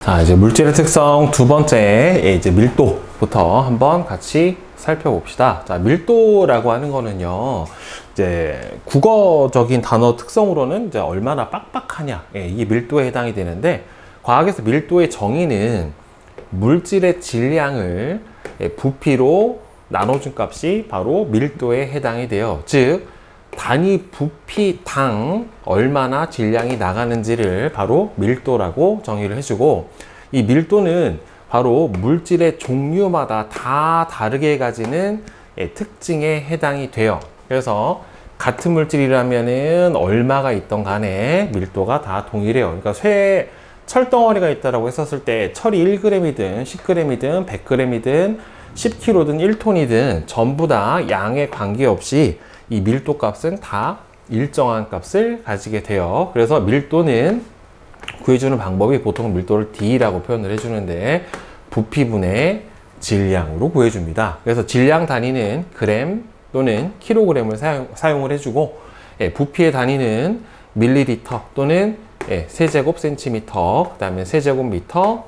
자, 이제 물질의 특성 두 번째, 이제 밀도부터 한번 같이 살펴봅시다. 자, 밀도라고 하는 거는요, 이제 국어적인 단어 특성으로는 이제 얼마나 빡빡하냐, 이게 밀도에 해당이 되는데, 과학에서 밀도의 정의는 물질의 질량을 부피로 나눠준 값이 바로 밀도에 해당이 돼요. 즉, 단위 부피당 얼마나 질량이 나가는지를 바로 밀도라고 정의를 해주고, 이 밀도는 바로 물질의 종류마다 다 다르게 가지는 특징에 해당이 돼요. 그래서 같은 물질이라면은 얼마가 있던 간에 밀도가 다 동일해요. 그러니까 철덩어리가 있다라고 했었을 때 철이 1g이든 10g이든 100g이든 10kg든 1톤이든 전부 다 양에 관계없이 이 밀도 값은 다 일정한 값을 가지게 돼요. 그래서 밀도는 구해주는 방법이 보통 밀도를 D라고 표현을 해주는데, 부피분의 질량으로 구해줍니다. 그래서 질량 단위는 그램 또는 킬로그램을 사용을 해주고, 부피의 단위는 밀리리터 또는 세제곱 센티미터, 그 다음에 세제곱 미터,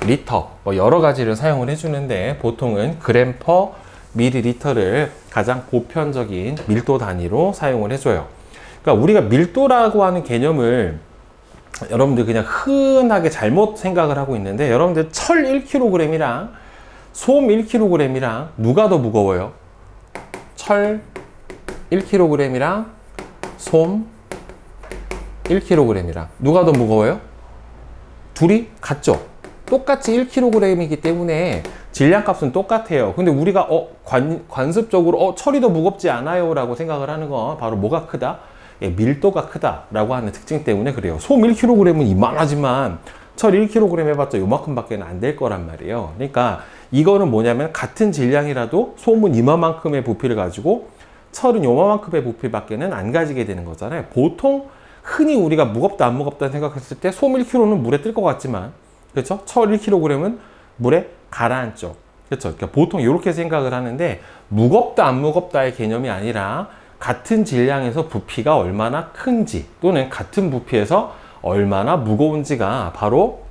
리터, 여러 가지를 사용을 해주는데, 보통은 그램 퍼 밀리리터를 가장 보편적인 밀도 단위로 사용을 해줘요. 그러니까 우리가 밀도라고 하는 개념을 여러분들 그냥 흔하게 잘못 생각을 하고 있는데, 여러분들 철 1kg이랑 솜 1kg이랑 누가 더 무거워요? 철 1kg이랑 솜 1kg이랑 누가 더 무거워요? 둘이 같죠? 똑같이 1kg이기 때문에 질량값은 똑같아요. 근데 우리가 관습적으로 철이 더 무겁지 않아요 라고 생각을 하는 건 바로 뭐가 크다? 밀도가 크다 라고 하는 특징 때문에 그래요. 솜 1kg은 이만하지만 철 1kg 해봤자 요만큼 밖에 안 될 거란 말이에요. 그러니까 이거는 뭐냐면, 같은 질량이라도 솜은 이만큼의 부피를 가지고 철은 요만큼의 부피밖에는 안 가지게 되는 거잖아요. 보통 흔히 우리가 무겁다 안 무겁다 생각했을 때 솜 1kg는 물에 뜰 것 같지만, 그렇죠? 철 1kg은 물에 가라앉죠. 그렇죠? 그러니까 보통 이렇게 생각을 하는데, 무겁다 안 무겁다의 개념이 아니라 같은 질량에서 부피가 얼마나 큰지 또는 같은 부피에서 얼마나 무거운지가 바로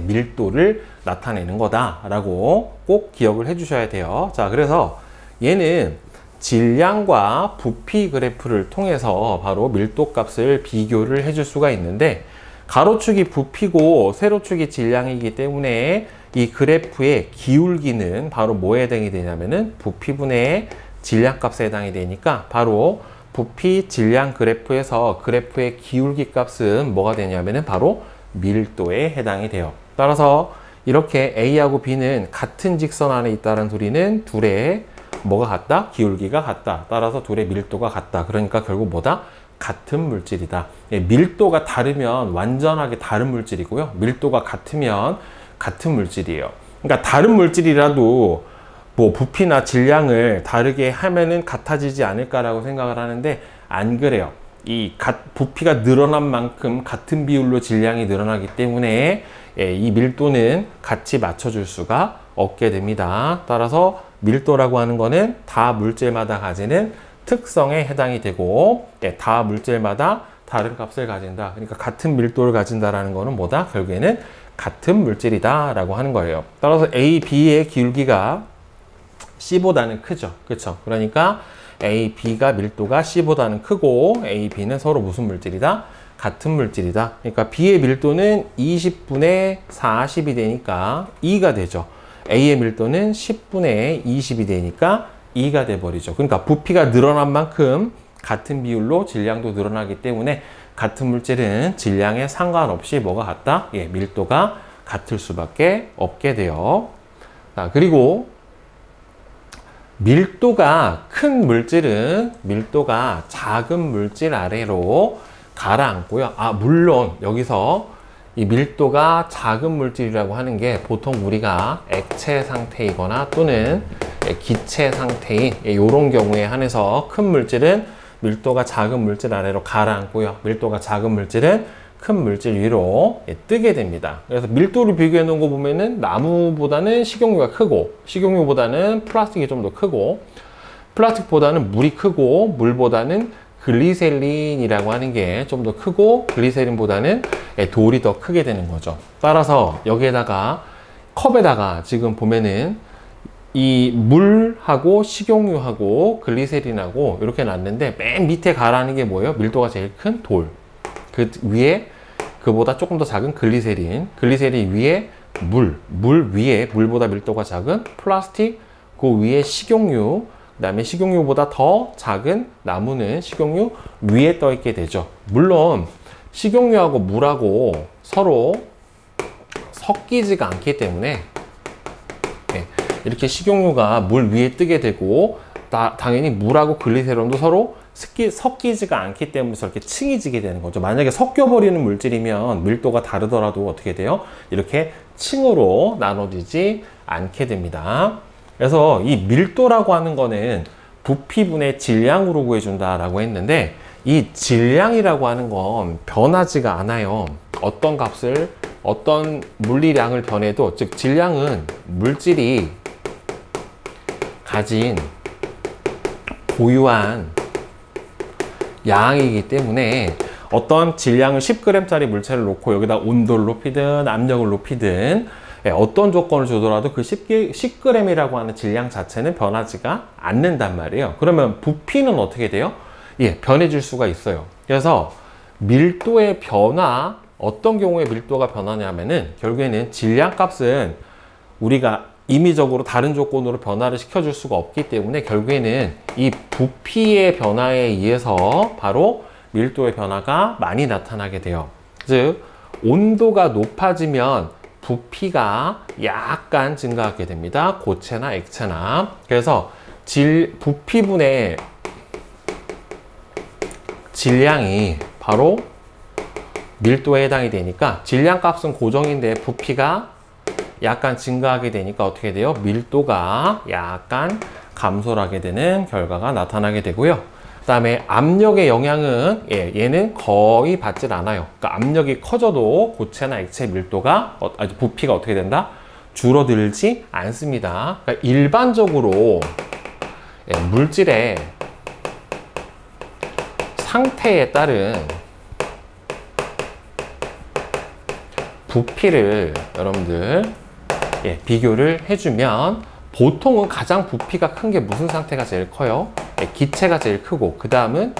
밀도를 나타내는 거다라고 꼭 기억을 해 주셔야 돼요. 자, 그래서 얘는 질량과 부피 그래프를 통해서 바로 밀도 값을 비교를 해줄 수가 있는데, 가로축이 부피고 세로축이 질량이기 때문에 이 그래프의 기울기는 바로 뭐에 해당이 되냐면은 부피분의 질량값에 해당이 되니까, 바로 부피 질량 그래프에서 그래프의 기울기 값은 뭐가 되냐면은 바로 밀도에 해당이 돼요. 따라서 이렇게 A하고 B는 같은 직선 안에 있다는 소리는 둘의 뭐가 같다? 기울기가 같다. 따라서 둘의 밀도가 같다. 그러니까 결국 뭐다? 같은 물질이다. 밀도가 다르면 완전하게 다른 물질이고요. 밀도가 같으면 같은 물질이에요. 그러니까 다른 물질이라도 뭐 부피나 질량을 다르게 하면은 같아지지 않을까라고 생각을 하는데, 안 그래요. 부피가 늘어난 만큼 같은 비율로 질량이 늘어나기 때문에 이 밀도는 같이 맞춰줄 수가 없게 됩니다. 따라서 밀도라고 하는 거는 다 물질마다 가지는 특성에 해당이 되고, 다 물질마다 다른 값을 가진다. 그러니까 같은 밀도를 가진다라는 거는 뭐다? 결국에는 같은 물질이다 라고 하는 거예요. 따라서 A, B의 기울기가 C보다는 크죠. 그렇죠? 그러니까 A, B가 밀도가 C보다는 크고, A, B는 서로 무슨 물질이다? 같은 물질이다. 그러니까 B의 밀도는 20분의 40이 되니까 2가 되죠. A의 밀도는 10분의 20이 되니까 2가 돼버리죠. 그러니까 부피가 늘어난 만큼 같은 비율로 질량도 늘어나기 때문에 같은 물질은 질량에 상관없이 뭐가 같다? 밀도가 같을 수밖에 없게 돼요. 자, 그리고 밀도가 큰 물질은 밀도가 작은 물질 아래로 가라앉고요. 물론 여기서 이 밀도가 작은 물질이라고 하는 게 보통 우리가 액체 상태이거나 또는 기체 상태인 이런 경우에 한해서 큰 물질은 밀도가 작은 물질 아래로 가라앉고요. 밀도가 작은 물질은 큰 물질 위로 뜨게 됩니다. 그래서 밀도를 비교해 놓은 거 보면은 나무보다는 식용유가 크고, 식용유보다는 플라스틱이 좀 더 크고, 플라스틱보다는 물이 크고, 물보다는 글리세린이라고 하는 게 좀 더 크고 글리세린보다는 돌이 더 크게 되는 거죠. 따라서 여기에다가 컵에다가 지금 보면은 이 물하고 식용유하고 글리세린하고 이렇게 놨는데 맨 밑에 가라앉는 게 뭐예요? 밀도가 제일 큰 돌. 그 위에 그보다 조금 더 작은 글리세린 위에 물 위에 물보다 밀도가 작은 플라스틱, 그 위에 식용유, 그 다음에 식용유보다 더 작은 나무는 식용유 위에 떠 있게 되죠. 물론 식용유하고 물하고 서로 섞이지가 않기 때문에 이렇게 식용유가 물 위에 뜨게 되고 당연히 물하고 글리세린도 서로 섞이지가 않기 때문에 저렇게 층이 지게 되는 거죠. 만약에 섞여버리는 물질이면 밀도가 다르더라도 어떻게 돼요? 이렇게 층으로 나눠지지 않게 됩니다. 그래서 이 밀도라고 하는 거는 부피분의 질량으로 구해준다라고 했는데, 이 질량이라고 하는 건 변하지가 않아요. 어떤 값을, 어떤 물리량을 변해도, 즉 질량은 물질이 가진 고유한 양이기 때문에 어떤 질량을 10g짜리 물체를 놓고 여기다 온도를 높이든 압력을 높이든 어떤 조건을 주더라도 그 10g이라고 하는 질량 자체는 변하지가 않는단 말이에요. 그러면 부피는 어떻게 돼요? 예, 변해질 수가 있어요. 그래서 밀도의 변화, 어떤 경우에 밀도가 변하냐면은 결국에는 질량 값은 우리가 임의적으로 다른 조건으로 변화를 시켜줄 수가 없기 때문에 결국에는 이 부피의 변화에 의해서 바로 밀도의 변화가 많이 나타나게 돼요. 즉 온도가 높아지면 부피가 약간 증가하게 됩니다. 고체나 액체나. 그래서 부피분의 질량이 바로 밀도에 해당이 되니까, 질량 값은 고정인데 부피가 약간 증가하게 되니까 어떻게 돼요? 밀도가 약간 감소를 하게 되는 결과가 나타나게 되고요. 그 다음에 압력의 영향은 얘는 거의 받질 않아요. 그러니까 압력이 커져도 고체나 액체 밀도가 부피가 어떻게 된다? 줄어들지 않습니다. 그러니까 일반적으로 물질의 상태에 따른 부피를 여러분들 비교를 해주면, 보통은 가장 부피가 큰 게 무슨 상태가 제일 커요? 기체가 제일 크고, 그 다음은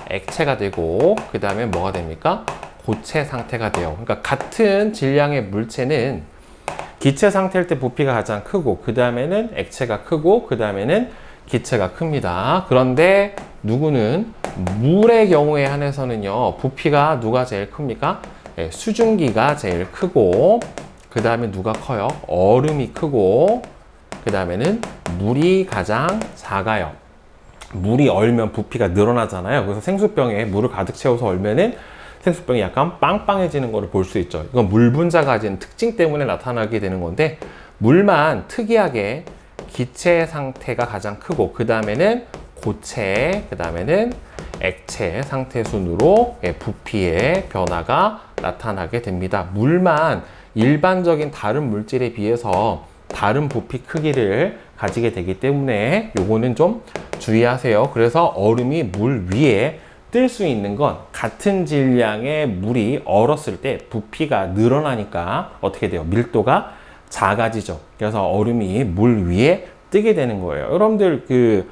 액체가 되고, 그 다음에 뭐가 됩니까? 고체 상태가 돼요. 그러니까 같은 질량의 물체는 기체 상태일 때 부피가 가장 크고, 그 다음에는 액체가 크고, 그 다음에는 기체가 큽니다. 그런데 누구는 물의 경우에 한해서는요, 부피가 누가 제일 큽니까? 수증기가 제일 크고, 그 다음에 누가 커요? 얼음이 크고, 그 다음에는 물이 가장 작아요. 물이 얼면 부피가 늘어나잖아요. 그래서 생수병에 물을 가득 채워서 얼면은 생수병이 약간 빵빵해지는 것을 볼 수 있죠. 이건 물 분자가 가진 특징 때문에 나타나게 되는 건데, 물만 특이하게 기체 상태가 가장 크고, 그 다음에는 고체, 그 다음에는 액체 상태 순으로 부피의 변화가 나타나게 됩니다. 물만 일반적인 다른 물질에 비해서 다른 부피 크기를 가지게 되기 때문에 요거는 좀 주의하세요. 그래서 얼음이 물 위에 뜰 수 있는 건 같은 질량의 물이 얼었을 때 부피가 늘어나니까 어떻게 돼요? 밀도가 작아지죠. 그래서 얼음이 물 위에 뜨게 되는 거예요. 여러분들 그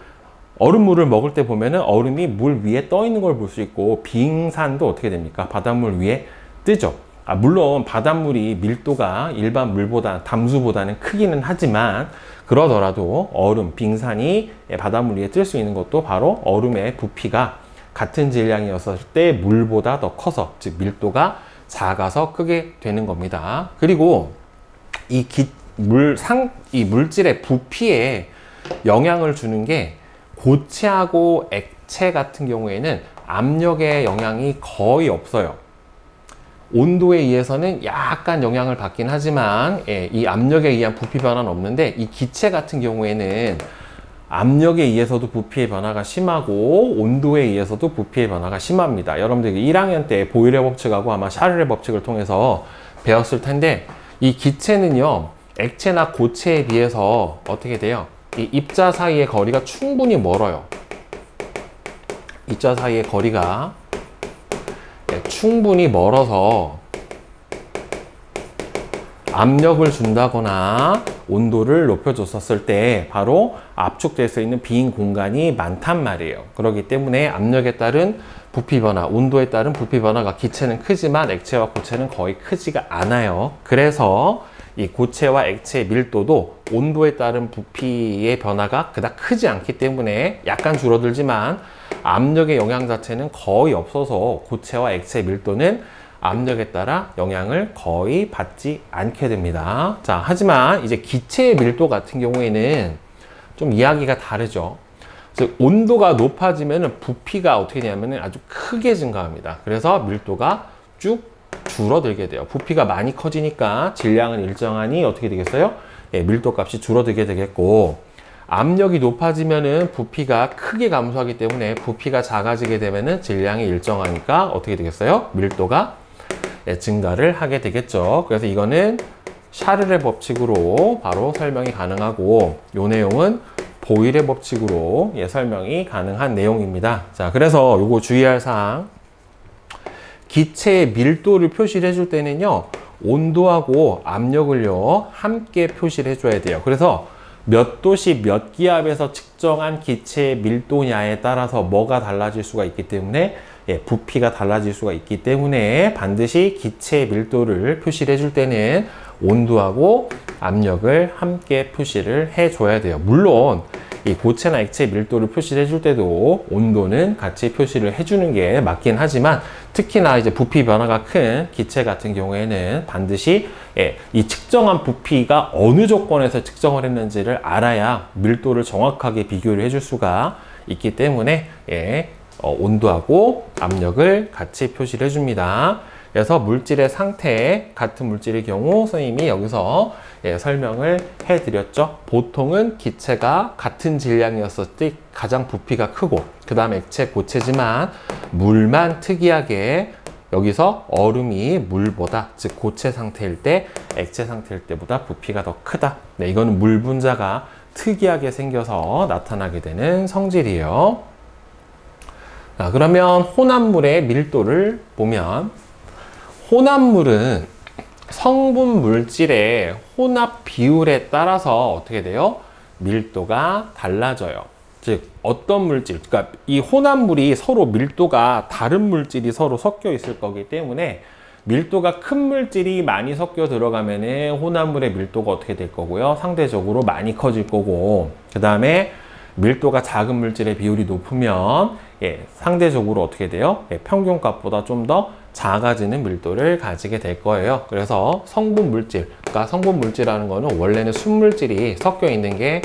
얼음물을 먹을 때 보면은 얼음이 물 위에 떠 있는 걸 볼 수 있고, 빙산도 어떻게 됩니까? 바닷물 위에 뜨죠. 물론 바닷물이 밀도가 일반 물보다, 담수보다는 크기는 하지만, 그러더라도 얼음, 빙산이 바닷물 위에 뜰 수 있는 것도 바로 얼음의 부피가 같은 질량이었을 때 물보다 더 커서, 즉 밀도가 작아서 크게 되는 겁니다. 그리고 이 물질의 부피에 영향을 주는 게, 고체하고 액체 같은 경우에는 압력의 영향이 거의 없어요. 온도에 의해서는 약간 영향을 받긴 하지만 이 압력에 의한 부피 변화는 없는데, 이 기체 같은 경우에는 압력에 의해서도 부피의 변화가 심하고 온도에 의해서도 부피의 변화가 심합니다. 여러분들 1학년 때 보일의 법칙하고 아마 샤를의 법칙을 통해서 배웠을 텐데, 이 기체는요 액체나 고체에 비해서 어떻게 돼요? 이 입자 사이의 거리가 충분히 멀어요. 이 자 사이의 거리가 충분히 멀어서 압력을 준다거나 온도를 높여줬었을 때 바로 압축될 수 있는 빈 공간이 많단 말이에요. 그렇기 때문에 압력에 따른 부피 변화, 온도에 따른 부피 변화가 기체는 크지만 액체와 고체는 거의 크지가 않아요. 그래서 이 고체와 액체의 밀도도 온도에 따른 부피의 변화가 그닥 크지 않기 때문에 약간 줄어들지만 압력의 영향 자체는 거의 없어서 고체와 액체의 밀도는 압력에 따라 영향을 거의 받지 않게 됩니다. 자, 하지만 이제 기체의 밀도 같은 경우에는 좀 이야기가 다르죠. 즉, 온도가 높아지면 부피가 어떻게 되냐면 아주 크게 증가합니다. 그래서 밀도가 쭉 줄어들게 돼요. 부피가 많이 커지니까 질량은 일정하니 어떻게 되겠어요? 밀도 값이 줄어들게 되겠고, 압력이 높아지면은 부피가 크게 감소하기 때문에 부피가 작아지게 되면은 질량이 일정하니까 어떻게 되겠어요? 밀도가 증가를 하게 되겠죠. 그래서 이거는 샤를의 법칙으로 바로 설명이 가능하고, 이 내용은 보일의 법칙으로 설명이 가능한 내용입니다. 자, 그래서 요거 주의할 사항, 기체의 밀도를 표시를 해줄 때는요, 온도하고 압력을요 함께 표시를 해줘야 돼요. 그래서 몇 도씨 몇 기압에서 측정한 기체의 밀도냐에 따라서 뭐가 달라질 수가 있기 때문에 부피가 달라질 수가 있기 때문에 반드시 기체의 밀도를 표시를 해줄 때는 온도하고 압력을 함께 표시를 해줘야 돼요. 물론 이 고체나 액체 밀도를 표시를 해줄 때도 온도는 같이 표시를 해주는 게 맞긴 하지만, 특히나 이제 부피 변화가 큰 기체 같은 경우에는 반드시 이 측정한 부피가 어느 조건에서 측정을 했는지를 알아야 밀도를 정확하게 비교를 해줄 수가 있기 때문에 온도하고 압력을 같이 표시를 해줍니다. 그래서 물질의 상태, 같은 물질의 경우 선생님이 여기서 설명을 해드렸죠. 보통은 기체가 같은 질량이었을 때 가장 부피가 크고, 그 다음에 액체, 고체지만 물만 특이하게 여기서 얼음이 물보다, 즉 고체 상태일 때 액체 상태일 때보다 부피가 더 크다. 이거는 물 분자가 특이하게 생겨서 나타나게 되는 성질이에요. 자, 그러면 혼합물의 밀도를 보면, 혼합물은 성분 물질의 혼합 비율에 따라서 어떻게 돼요? 밀도가 달라져요. 즉, 어떤 물질, 그러니까 이 혼합물이 서로 밀도가 다른 물질이 서로 섞여 있을 거기 때문에 밀도가 큰 물질이 많이 섞여 들어가면은 혼합물의 밀도가 어떻게 될 거고요? 상대적으로 많이 커질 거고, 그 다음에 밀도가 작은 물질의 비율이 높으면 상대적으로 어떻게 돼요? 평균값보다 좀 더 작아지는 밀도를 가지게 될 거예요. 그래서 성분 물질, 그러니까 성분 물질이라는 거는 원래는 순물질이 섞여 있는 게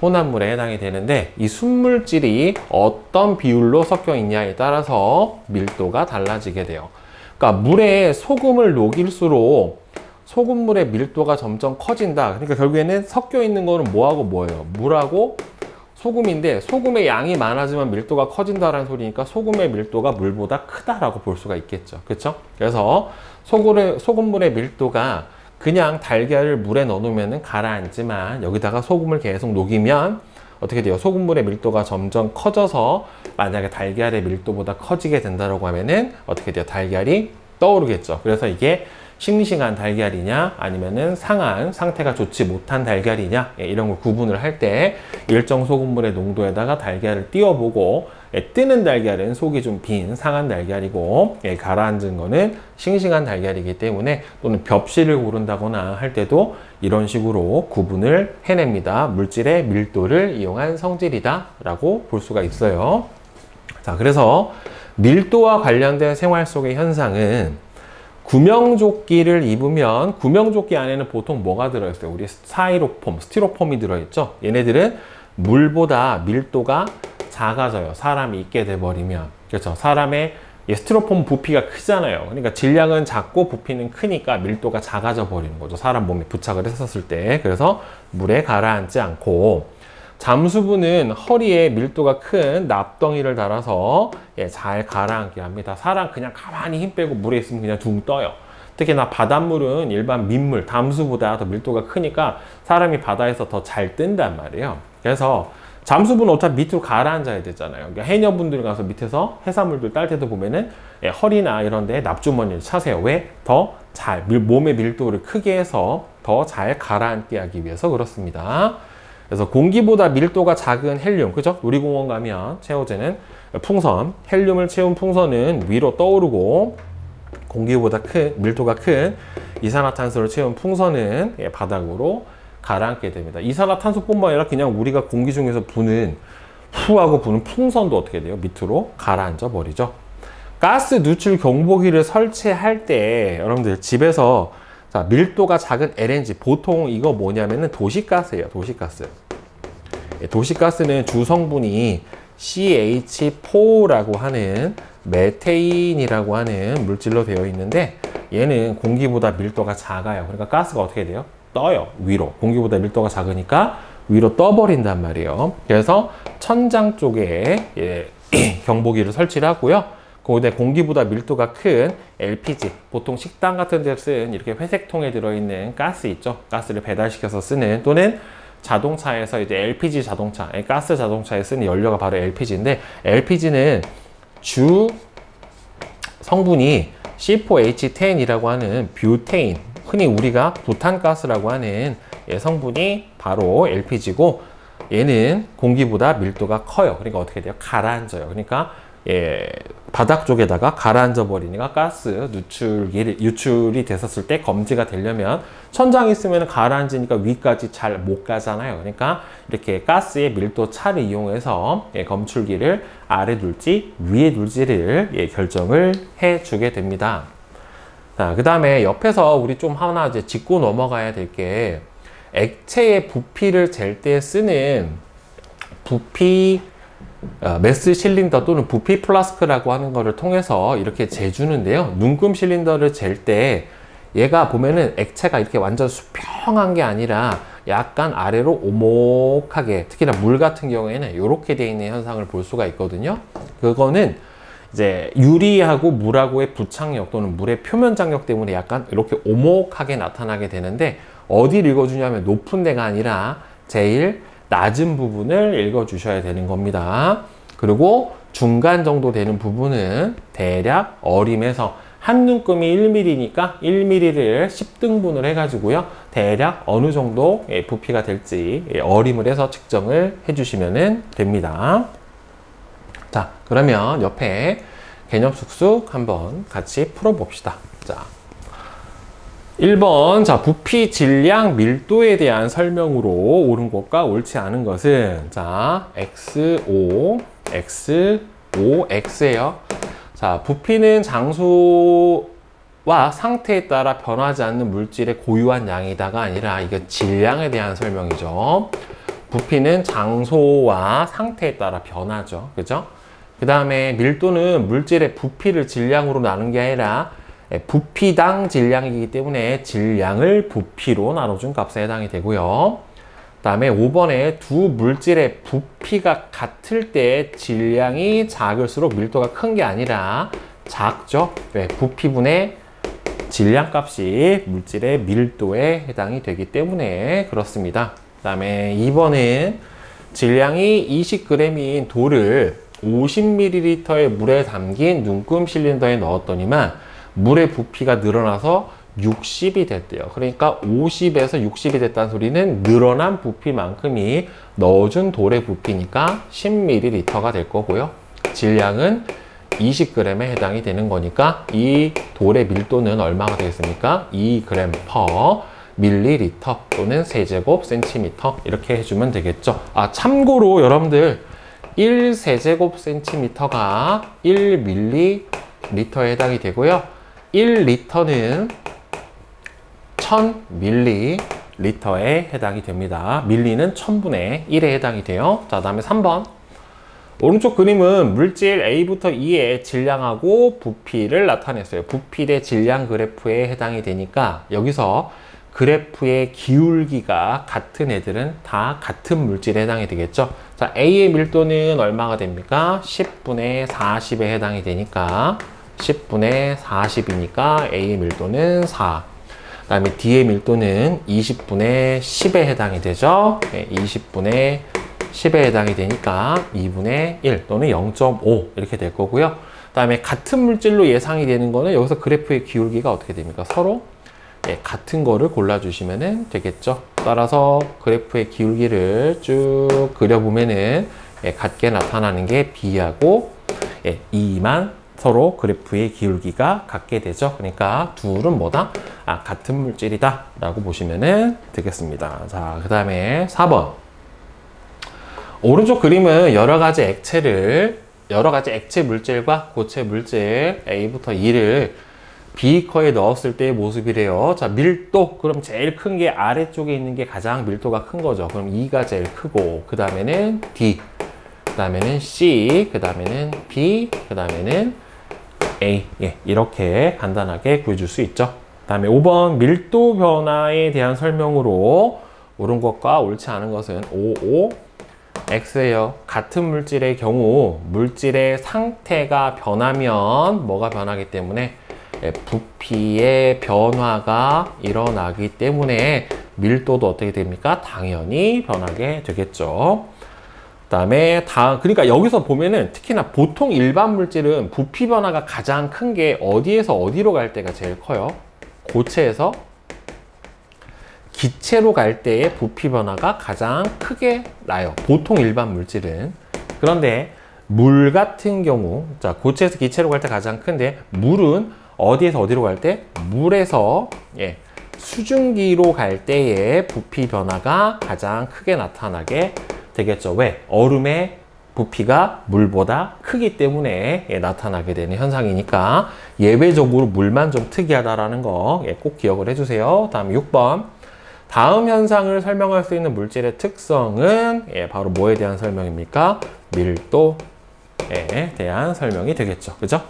혼합물에 해당이 되는데, 이 순물질이 어떤 비율로 섞여 있냐에 따라서 밀도가 달라지게 돼요. 그러니까 물에 소금을 녹일수록 소금물의 밀도가 점점 커진다. 그러니까 결국에는 섞여 있는 거는 뭐하고 뭐예요? 물하고 소금인데, 소금의 양이 많아지면 밀도가 커진다라는 소리니까 소금의 밀도가 물보다 크다라고 볼 수가 있겠죠. 그렇죠? 그래서 소금물의 밀도가 그냥 달걀을 물에 넣어놓으면 가라앉지만, 여기다가 소금을 계속 녹이면 어떻게 돼요? 소금물의 밀도가 점점 커져서 만약에 달걀의 밀도보다 커지게 된다고 하면은 어떻게 돼요? 달걀이 떠오르겠죠. 그래서 이게 싱싱한 달걀이냐 아니면은 상한, 상태가 좋지 못한 달걀이냐, 이런 걸 구분을 할 때 일정 소금물의 농도에다가 달걀을 띄워보고, 뜨는 달걀은 속이 좀 빈 상한 달걀이고, 가라앉은 거는 싱싱한 달걀이기 때문에, 또는 벽실을 고른다거나 할 때도 이런 식으로 구분을 해냅니다. 물질의 밀도를 이용한 성질이다 라고 볼 수가 있어요. 자, 그래서 밀도와 관련된 생활 속의 현상은 구명조끼를 입으면, 구명조끼 안에는 보통 뭐가 들어있어요? 우리 스타이로폼, 스티로폼이 들어있죠? 얘네들은 물보다 밀도가 작아져요. 사람이 입게 돼버리면. 그렇죠? 사람의 스티로폼 부피가 크잖아요. 그러니까 질량은 작고 부피는 크니까 밀도가 작아져 버리는 거죠. 사람 몸에 부착을 했었을 때. 그래서 물에 가라앉지 않고, 잠수부는 허리에 밀도가 큰 납덩이를 달아서 잘 가라앉게 합니다. 사람 그냥 가만히 힘 빼고 물에 있으면 그냥 둥 떠요. 특히나 바닷물은 일반 민물, 담수보다 더 밀도가 크니까 사람이 바다에서 더 잘 뜬단 말이에요. 그래서 잠수부는 어차피 밑으로 가라앉아야 되잖아요. 그러니까 해녀분들 가서 밑에서 해산물들 딸 때도 보면은 허리나 이런 데 납주머니를 차세요. 왜? 더 잘 몸의 밀도를 크게 해서 더 잘 가라앉게 하기 위해서 그렇습니다. 그래서 공기보다 밀도가 작은 헬륨, 그죠? 놀이공원 가면 채워지는 풍선, 헬륨을 채운 풍선은 위로 떠오르고, 공기보다 밀도가 큰 이산화탄소를 채운 풍선은 바닥으로 가라앉게 됩니다. 이산화탄소뿐만 아니라 그냥 우리가 공기 중에서 후 하고 부는 풍선도 어떻게 돼요? 밑으로 가라앉아 버리죠. 가스 누출 경보기를 설치할 때 여러분들 집에서 자, 밀도가 작은 LNG, 보통 이거 뭐냐면은 도시가스예요. 도시가스. 도시가스는 주성분이 CH4라고 하는 메테인이라고 하는 물질로 되어 있는데, 얘는 공기보다 밀도가 작아요. 그러니까 가스가 어떻게 돼요? 떠요. 위로. 공기보다 밀도가 작으니까 위로 떠버린단 말이에요. 그래서 천장 쪽에 경보기를 설치를 하고요. 거기에 공기보다 밀도가 큰 LPG, 보통 식당 같은 데 쓴 이렇게 회색통에 들어있는 가스 있죠. 가스를 배달시켜서 쓰는, 또는 자동차에서 이제 LPG 자동차, 가스 자동차에 쓰는 연료가 바로 LPG인데, LPG는 주 성분이 C4H10이라고 하는 뷰테인, 흔히 우리가 부탄가스라고 하는 성분이 바로 LPG고, 얘는 공기보다 밀도가 커요. 그러니까 어떻게 돼요? 가라앉아요. 그러니까 바닥 쪽에다가 가라앉아 버리니까 가스 유출이 됐었을 때 검지가 되려면, 천장에 있으면 가라앉으니까 위까지 잘 못 가잖아요. 그러니까 이렇게 가스의 밀도 차를 이용해서 검출기를 아래 둘지 위에 둘지를 결정을 해 주게 됩니다. 자, 그 다음에 옆에서 우리 좀 하나 이제 짚고 넘어가야 될 게, 액체의 부피를 잴 때 쓰는 부피 메스 실린더 또는 부피 플라스크라고 하는 거를 통해서 이렇게 재주는데요. 눈금 실린더를 잴 때 얘가 보면은 액체가 이렇게 완전 수평한 게 아니라 약간 아래로 오목하게, 특히나 물 같은 경우에는 이렇게 되어 있는 현상을 볼 수가 있거든요. 그거는 이제 유리하고 물하고의 부착력 또는 물의 표면 장력 때문에 약간 이렇게 오목하게 나타나게 되는데, 어디를 읽어주냐면 높은 데가 아니라 제일 낮은 부분을 읽어주셔야 되는 겁니다. 그리고 중간 정도 되는 부분은 대략 어림에서, 한 눈금이 1mm니까 1mm를 10등분을 해가지고요, 대략 어느 정도 부피가 될지 어림을 해서 측정을 해주시면 됩니다. 자, 그러면 옆에 개념 쑥쑥 한번 같이 풀어봅시다. 자, 1번, 자, 부피, 질량, 밀도에 대한 설명으로 옳은 것과 옳지 않은 것은, 자, XO, XO, X예요. 자, 부피는 장소와 상태에 따라 변하지 않는 물질의 고유한 양이다가 아니라, 이게 질량에 대한 설명이죠. 부피는 장소와 상태에 따라 변하죠. 그죠? 그 다음에 밀도는 물질의 부피를 질량으로 나눈 게 아니라 부피당 질량이기 때문에 질량을 부피로 나눠준 값에 해당이 되고요. 그 다음에 5번에 두 물질의 부피가 같을 때 질량이 작을수록 밀도가 큰 게 아니라 작죠. 네, 부피분의 질량 값이 물질의 밀도에 해당이 되기 때문에 그렇습니다. 그 다음에 2번은 질량이 20g인 돌을 50ml의 물에 담긴 눈금 실린더에 넣었더니만 물의 부피가 늘어나서 60이 됐대요. 그러니까 50에서 60이 됐다는 소리는 늘어난 부피만큼이 넣어준 돌의 부피니까 10ml가 될 거고요. 질량은 20g에 해당이 되는 거니까 이 돌의 밀도는 얼마가 되겠습니까? 2g per 밀리리터 또는 세제곱센티미터, 이렇게 해주면 되겠죠. 아, 참고로 여러분들 1세제곱센티미터가 1밀리리터에 해당이 되고요. 1리터는 1000밀리리터에 해당이 됩니다. 밀리는 1000분의 1에 해당이 돼요. 자, 다음에 3번. 오른쪽 그림은 물질 A부터 E의 질량하고 부피를 나타냈어요. 부피 대 질량 그래프에 해당이 되니까 여기서 그래프의 기울기가 같은 애들은 다 같은 물질에 해당이 되겠죠. 자, A의 밀도는 얼마가 됩니까? 10분의 40에 해당이 되니까 10분의 40이니까 A의 밀도는 4. 그 다음에 D의 밀도는 20분의 10에 해당이 되죠. 네, 20분의 10에 해당이 되니까 2분의 1 또는 0.5 이렇게 될 거고요. 그 다음에 같은 물질로 예상이 되는 거는 여기서 그래프의 기울기가 어떻게 됩니까? 서로 같은 거를 골라주시면 되겠죠. 따라서 그래프의 기울기를 쭉 그려보면은 같게 나타나는 게 B하고 E만 서로 그래프의 기울기가 같게 되죠. 그러니까 둘은 뭐다? 같은 물질이다 라고 보시면 되겠습니다. 자, 그 다음에 4번. 오른쪽 그림은 여러 가지 액체 물질과 고체 물질 A부터 E를 비커에 넣었을 때의 모습이래요. 자, 밀도. 그럼 제일 큰 게 아래쪽에 있는 게 가장 밀도가 큰 거죠. 그럼 E가 제일 크고, 그 다음에는 D, 그 다음에는 C, 그 다음에는 B, 그 다음에는 A. 이렇게 간단하게 구해줄 수 있죠. 그 다음에 5번 밀도 변화에 대한 설명으로 옳은 것과 옳지 않은 것은 5, X예요. 같은 물질의 경우 물질의 상태가 변하면 뭐가 변하기 때문에 부피의 변화가 일어나기 때문에 밀도도 어떻게 됩니까? 당연히 변하게 되겠죠. 그다음에 그러니까 여기서 보면은 특히나 보통 일반 물질은 부피 변화가 가장 큰 게 어디에서 어디로 갈 때가 제일 커요? 고체에서 기체로 갈 때의 부피 변화가 가장 크게 나요. 보통 일반 물질은. 그런데 물 같은 경우, 자, 고체에서 기체로 갈 때 가장 큰데, 물은 어디에서 어디로 갈 때? 물에서 수증기로 갈 때의 부피 변화가 가장 크게 나타나게 되겠죠. 왜? 얼음의 부피가 물보다 크기 때문에 나타나게 되는 현상이니까 예외적으로 물만 좀 특이하다라는 거 꼭 기억을 해주세요. 다음 6번. 다음 현상을 설명할 수 있는 물질의 특성은 바로 뭐에 대한 설명입니까? 밀도에 대한 설명이 되겠죠. 그죠?